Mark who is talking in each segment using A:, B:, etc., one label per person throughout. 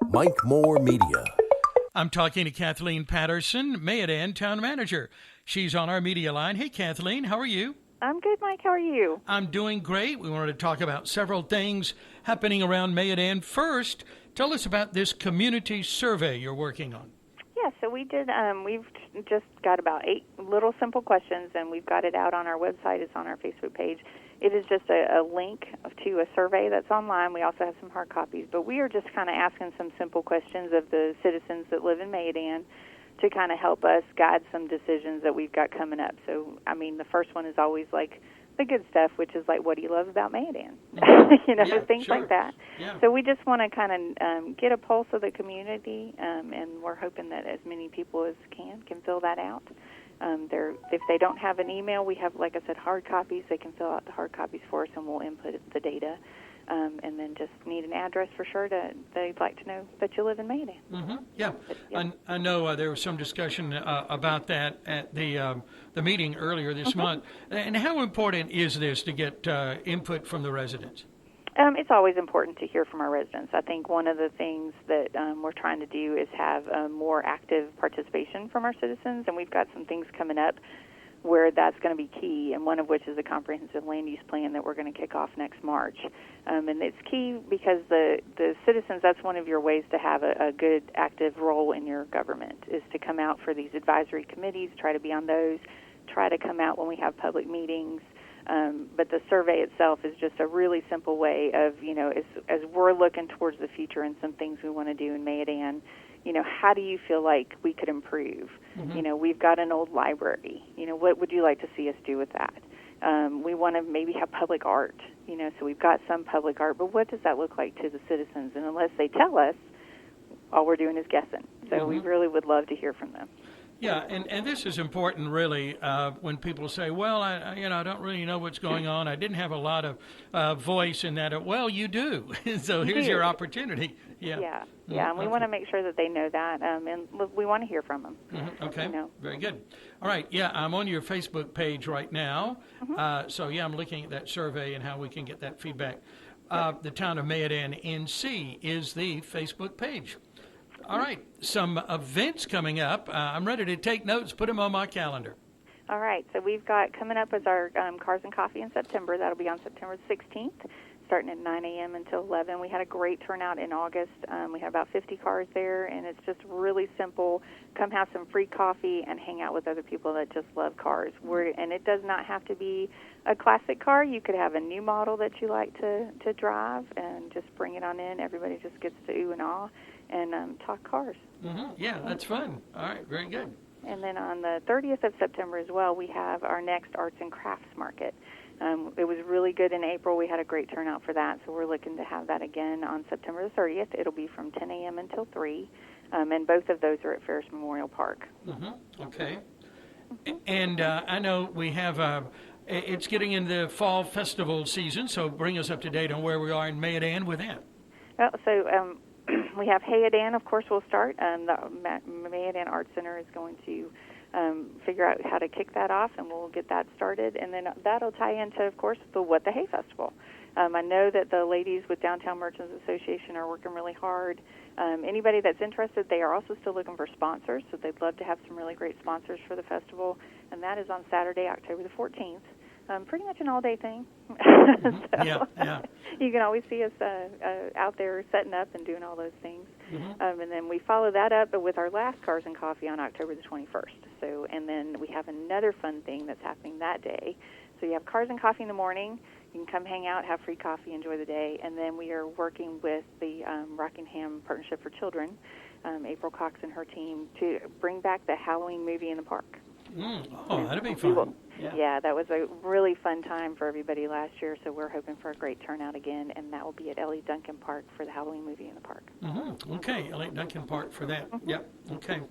A: Mike Moore Media.
B: I'm talking to Kathleen Patterson, Mayodan Town Manager. She's on our media line. Hey, Kathleen, how are you?
C: I'm good, Mike. How are you?
B: I'm doing great. We wanted to talk about several things happening around Mayodan. First, tell us about this community survey you're working on.
C: Yeah, so we did, we've just got about 8 little simple questions, and we've got it out on our website. It's on our Facebook page. It is just a link to a survey that's online. We also have some hard copies, but we are just kind of asking some simple questions of the citizens that live in Mayodan to kind of help us guide some decisions that we've got coming up. So, I mean, the first one is always like the good stuff, which is like, what do you love about Mayodan? Things
B: sure.
C: like that.
B: Yeah.
C: So we just want to kind of get a pulse of the community, and we're hoping that as many people as can fill that out. If they don't have an email, we have, like I said, hard copies. They can fill out the hard copies for us, and we'll input the data. And then just need an address for sure. They'd like to know that you live in Mayodan.
B: Mm-hmm. Yeah. I know there was some discussion about that at the meeting earlier this month. And how important is this to get input from the residents?
C: It's always important to hear from our residents. I think one of the things that we're trying to do is have more active participation from our citizens, and we've got some things coming up where that's going to be key, and one of which is a comprehensive land use plan that we're going to kick off next March. And it's key because the citizens, that's one of your ways to have a good active role in your government, is to come out for these advisory committees, try to be on those, try to come out when we have public meetings. But the survey itself is just a really simple way of, as we're looking towards the future and some things we want to do in Mayodan, how do you feel like we could improve? Mm-hmm. We've got an old library. What would you like to see us do with that? We want to maybe have public art, so we've got some public art, but what does that look like to the citizens? And unless they tell us, all we're doing is guessing. So we really would love to hear from them.
B: Yeah, and this is important, really, when people say, well, I don't really know what's going on. I didn't have a lot of voice in that. Well, you do. So here's your opportunity. Yeah, and we want to make sure that they know that, and we want to hear from them. Mm-hmm. Okay, very good. All right, I'm on your Facebook page right now. Mm-hmm. I'm looking at that survey and how we can get that feedback. The Town of Mayodan NC is the Facebook page. All right, some events coming up. I'm ready to take notes. Put them on my calendar.
C: All right, so we've got coming up as our Cars and Coffee in September. That'll be on September 16th, starting at 9 a.m. until 11. We had a great turnout in August. We had about 50 cars there, and it's just really simple. Come have some free coffee and hang out with other people that just love cars. And it does not have to be a classic car. You could have a new model that you like to drive and just bring it on in. Everybody just gets to ooh and ah and talk cars.
B: Mm-hmm. Yeah, that's fun. All right, very good.
C: And then on the 30th of September as well, we have our next Arts and Crafts Market. It was really good in April. We had a great turnout for that, so we're looking to have that again on September the 30th. It'll be from 10 a.m. until 3, and both of those are at Ferris Memorial Park.
B: Mm-hmm. Okay. And I know we have it's getting into the fall festival season, so bring us up to date on where we are in Mayodan with that.
C: Well, so we have Hayadan, of course, will start. The Mayodan Art Center is going to figure out how to kick that off, and we'll get that started. And then that'll tie into, of course, the What the Hay Festival. I know that the ladies with Downtown Merchants Association are working really hard. Anybody that's interested, they are also still looking for sponsors, so they'd love to have some really great sponsors for the festival. And that is on Saturday, October the 14th. Pretty much an all-day thing.
B: Yeah.
C: You can always see us out there setting up and doing all those things.
B: Mm-hmm.
C: And then we follow that up with our last Cars and Coffee on October the 21st. And then we have another fun thing that's happening that day. So you have Cars and Coffee in the morning. You can come hang out, have free coffee, enjoy the day. And then we are working with the Rockingham Partnership for Children, April Cox and her team, to bring back the Halloween movie in the park.
B: Oh, that'd be fun.
C: Yeah, that was a really fun time for everybody last year, so we're hoping for a great turnout again, and that will be at Ellie Duncan Park for the Halloween movie in the park.
B: Mm-hmm. Okay, Ellie Duncan Park for that. Mm-hmm. Yep, okay.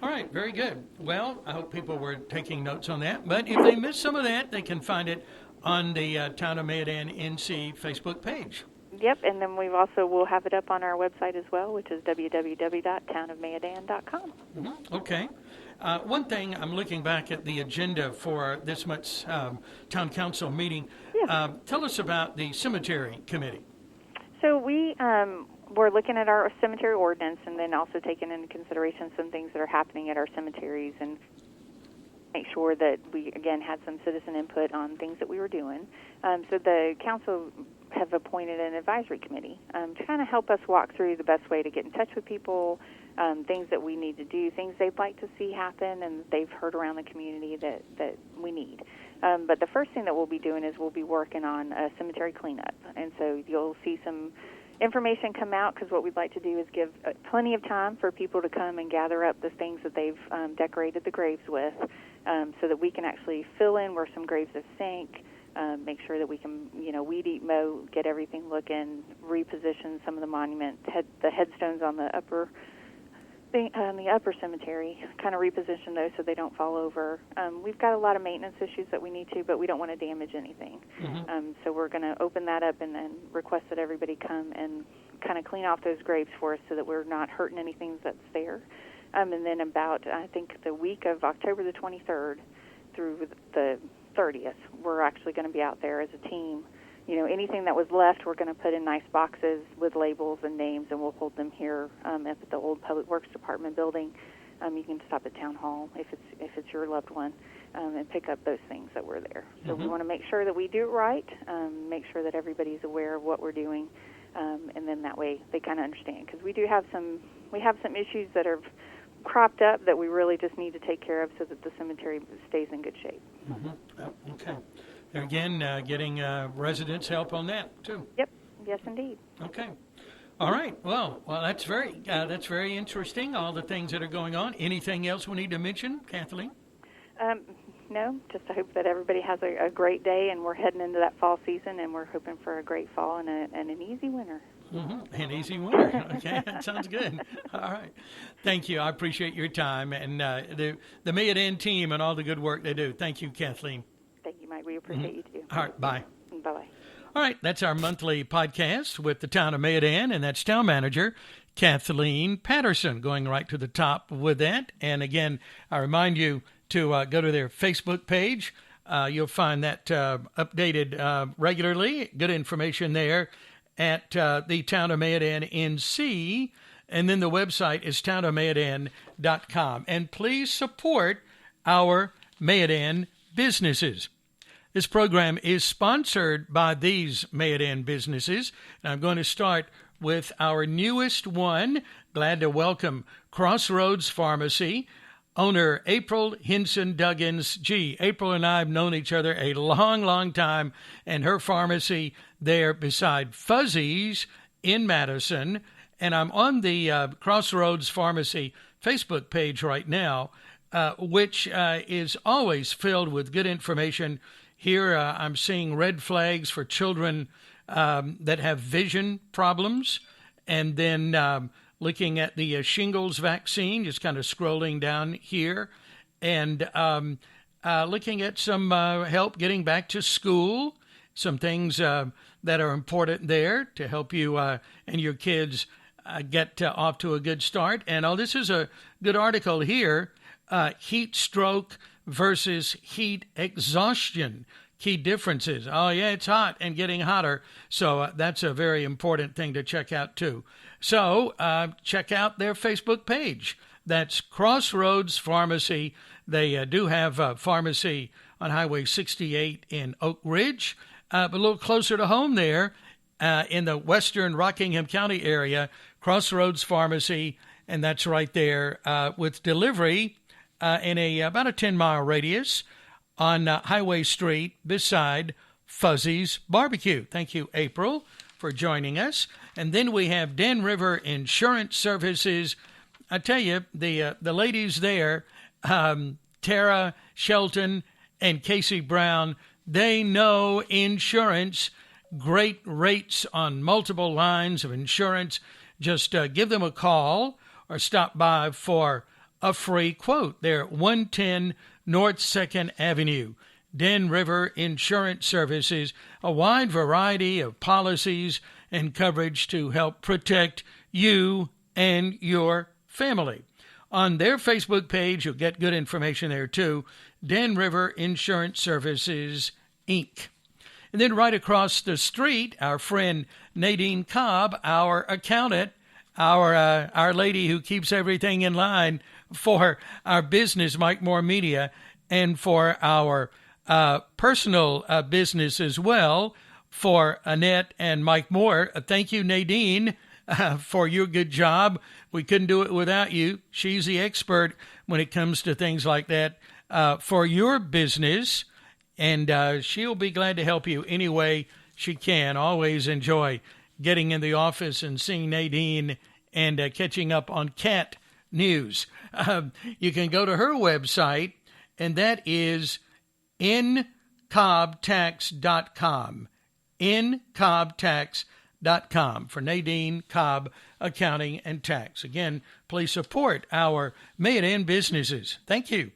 B: All right, very good. Well, I hope people were taking notes on that, but if they missed some of that, they can find it on the Town of Mayodan NC Facebook page.
C: Yep, and then we'll have it up on our website as well, which is www.townofmayodan.com.
B: Mm-hmm. Okay. One thing, I'm looking back at the agenda for this month's town council meeting.
C: Yeah.
B: Tell us about the cemetery committee.
C: So we we're looking at our cemetery ordinance and then also taking into consideration some things that are happening at our cemeteries and make sure that we, again, had some citizen input on things that we were doing. So the council have appointed an advisory committee to kind of help us walk through the best way to get in touch with people, things that we need to do, things they'd like to see happen and that they've heard around the community that we need. But the first thing that we'll be doing is we'll be working on a cemetery cleanup. And so you'll see some information come out because what we'd like to do is give plenty of time for people to come and gather up the things that they've decorated the graves with so that we can actually fill in where some graves have sank, make sure that we can, weed eat, mow, get everything looking, reposition some of the the headstones on the upper cemetery, kind of reposition those so they don't fall over. We've got a lot of maintenance issues that we need to, but we don't want to damage anything. Mm-hmm. So we're going to open that up and then request that everybody come and kind of clean off those graves for us so that we're not hurting anything that's there. And then about, I think, the week of October the 23rd through the 30th, we're actually going to be out there as a team. Anything that was left, we're going to put in nice boxes with labels and names, and we'll hold them here at the old Public Works Department building. You can stop at Town Hall if it's your loved one and pick up those things that were there. So we want to make sure that we do it right, make sure that everybody's aware of what we're doing, and then that way they kind of understand. Because we have some issues that are cropped up that we really just need to take care of so that the cemetery stays in good shape.
B: Mm-hmm. Okay. Again, getting residents' help on that too.
C: Yep. Yes, indeed.
B: Okay. All right. Well, that's very interesting. All the things that are going on. Anything else we need to mention, Kathleen?
C: No. Just I hope that everybody has a great day, and we're heading into that fall season, and we're hoping for a great fall and an easy winter.
B: Mm-hmm. An easy winter. Okay, that sounds good. All right. Thank you. I appreciate your time and the Mayodan team and all the good work they do. Thank you, Kathleen.
C: Thank you, Mike. We appreciate you too.
B: All right. Bye.
C: Bye-bye.
B: All right. That's our monthly podcast with the town of Mayodan, and that's town manager Kathleen Patterson, going right to the top with that. And again, I remind you to go to their Facebook page. You'll find that updated regularly. Good information there at the town of Mayodan NC, and then the website is townofmayodan.com. And please support our Mayodan businesses. This program is sponsored by these Mayodan businesses. And I'm going to start with our newest one. Glad to welcome Crossroads Pharmacy, owner April Hinson Duggins. April and I have known each other a long, long time, and her pharmacy there beside Fuzzy's in Madison. And I'm on the Crossroads Pharmacy Facebook page right now, which is always filled with good information. Here I'm seeing red flags for children that have vision problems, and then looking at the shingles vaccine, just kind of scrolling down here, and looking at some help getting back to school, some things that are important there to help you and your kids get off to a good start. And this is a good article here, heat stroke versus heat exhaustion. Key differences. Oh, yeah, it's hot and getting hotter. So that's a very important thing to check out, too. So check out their Facebook page. That's Crossroads Pharmacy. They do have a pharmacy on Highway 68 in Oak Ridge, but a little closer to home there in the western Rockingham County area, Crossroads Pharmacy, and that's right there with delivery in about a 10-mile radius on Highway Street beside Fuzzy's Barbecue. Thank you, April, for joining us. And then we have Den River Insurance Services. I tell you, the ladies there, Tara Shelton and Casey Brown, they know insurance. Great rates on multiple lines of insurance. Just give them a call or stop by for a free quote. They're 110 North 2nd Avenue, Den River Insurance Services, a wide variety of policies and coverage to help protect you and your family. On their Facebook page, you'll get good information there too, Den River Insurance Services, Inc. And then right across the street, our friend Nadine Cobb, our accountant, our lady who keeps everything in line for our business, Mike Moore Media, and for our personal business as well, for Annette and Mike Moore. Thank you, Nadine, for your good job. We couldn't do it without you. She's the expert when it comes to things like that for your business, and she'll be glad to help you any way she can. Always enjoy getting in the office and seeing Nadine and catching up on cat news. You can go to her website, and that is incobbtax.com. incobbtax.com for Nadine Cobb Accounting and Tax. Again, please support our Mayodan businesses. Thank you.